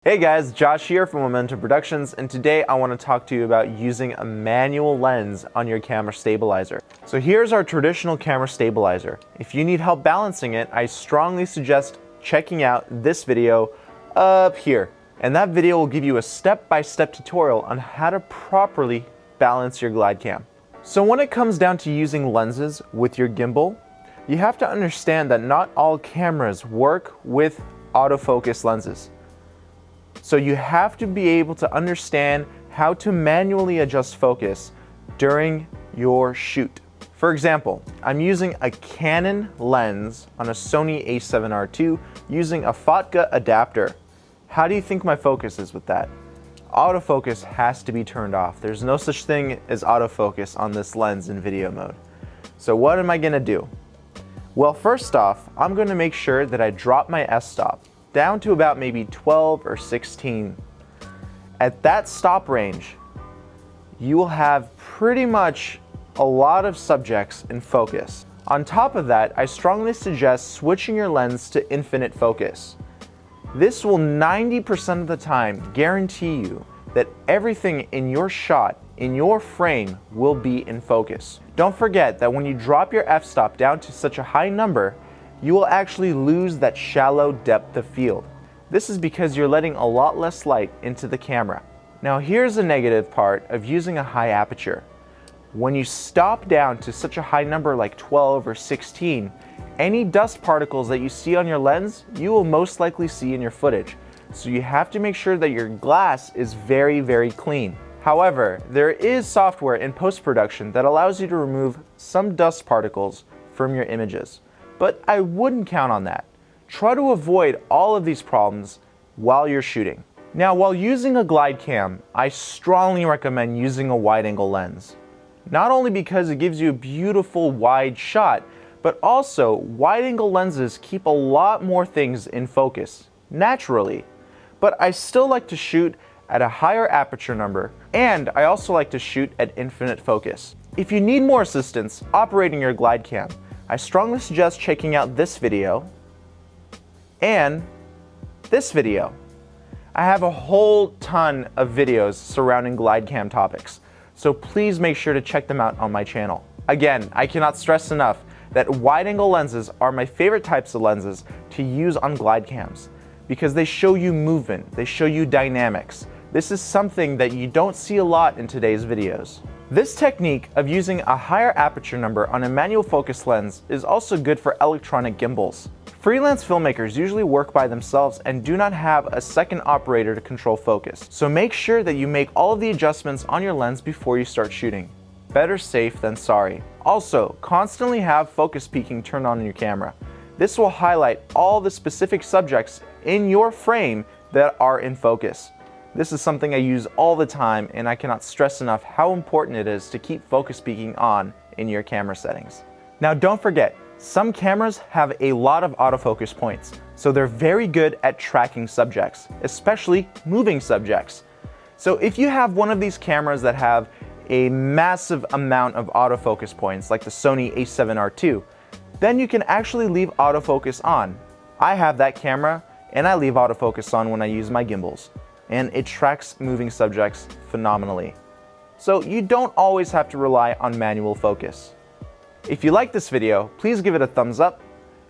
Hey guys, Josh here from Momentum Productions, and today I want to talk to you about using a manual lens on your camera stabilizer. So here's our traditional camera stabilizer. If you need help balancing it, I strongly suggest checking out this video up here. And that video will give you a step-by-step tutorial on how to properly balance your Glidecam. So when it comes down to using lenses with your gimbal, you have to understand that not all cameras work with autofocus lenses. So you have to be able to understand how to manually adjust focus during your shoot. For example, I'm using a Canon lens on a Sony a7R II using a FOTGA adapter. How do you think my focus is with that? Autofocus has to be turned off. There's no such thing as autofocus on this lens in video mode. So what am I gonna do? Well, first off, I'm gonna make sure that I drop my f-stop down to about maybe 12 or 16. At that stop range, you will have pretty much a lot of subjects in focus. On top of that, I strongly suggest switching your lens to infinite focus. This will 90% of the time guarantee you that everything in your shot, in your frame, will be in focus. Don't forget that when you drop your f-stop down to such a high number, you will actually lose that shallow depth of field. This is because you're letting a lot less light into the camera. Now here's the negative part of using a high aperture. When you stop down to such a high number like 12 or 16, any dust particles that you see on your lens, you will most likely see in your footage. So you have to make sure that your glass is very, very clean. However, there is software in post-production that allows you to remove some dust particles from your images. But I wouldn't count on that. Try to avoid all of these problems while you're shooting. Now, while using a Glidecam, I strongly recommend using a wide-angle lens. Not only because it gives you a beautiful wide shot, but also wide-angle lenses keep a lot more things in focus, naturally. But I still like to shoot at a higher aperture number, and I also like to shoot at infinite focus. If you need more assistance operating your Glidecam, I strongly suggest checking out this video and this video. I have a whole ton of videos surrounding Glidecam topics, so please make sure to check them out on my channel. Again, I cannot stress enough that wide-angle lenses are my favorite types of lenses to use on Glidecams because they show you movement, they show you dynamics. This is something that you don't see a lot in today's videos. This technique of using a higher aperture number on a manual focus lens is also good for electronic gimbals. Freelance filmmakers usually work by themselves and do not have a second operator to control focus. So make sure that you make all of the adjustments on your lens before you start shooting. Better safe than sorry. Also, constantly have focus peaking turned on in your camera. This will highlight all the specific subjects in your frame that are in focus. This is something I use all the time, and I cannot stress enough how important it is to keep focus peaking on in your camera settings. Now don't forget, some cameras have a lot of autofocus points, so they're very good at tracking subjects, especially moving subjects. So if you have one of these cameras that have a massive amount of autofocus points, like the Sony a7R II, then you can actually leave autofocus on. I have that camera, and I leave autofocus on when I use my gimbals, and it tracks moving subjects phenomenally. So you don't always have to rely on manual focus. If you like this video, please give it a thumbs up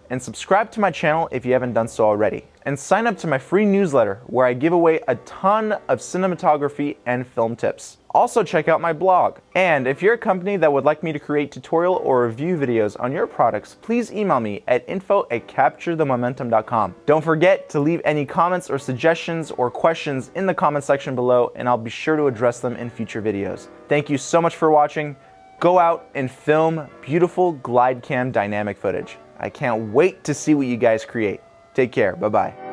and subscribe to my channel if you haven't done so already. And sign up to my free newsletter where I give away a ton of cinematography and film tips. Also check out my blog. And if you're a company that would like me to create tutorial or review videos on your products, please email me at info@capturethemomentum.com. Don't forget to leave any comments or suggestions or questions in the comment section below, and I'll be sure to address them in future videos. Thank you so much for watching. Go out and film beautiful Glidecam dynamic footage. I can't wait to see what you guys create. Take care. Bye-bye.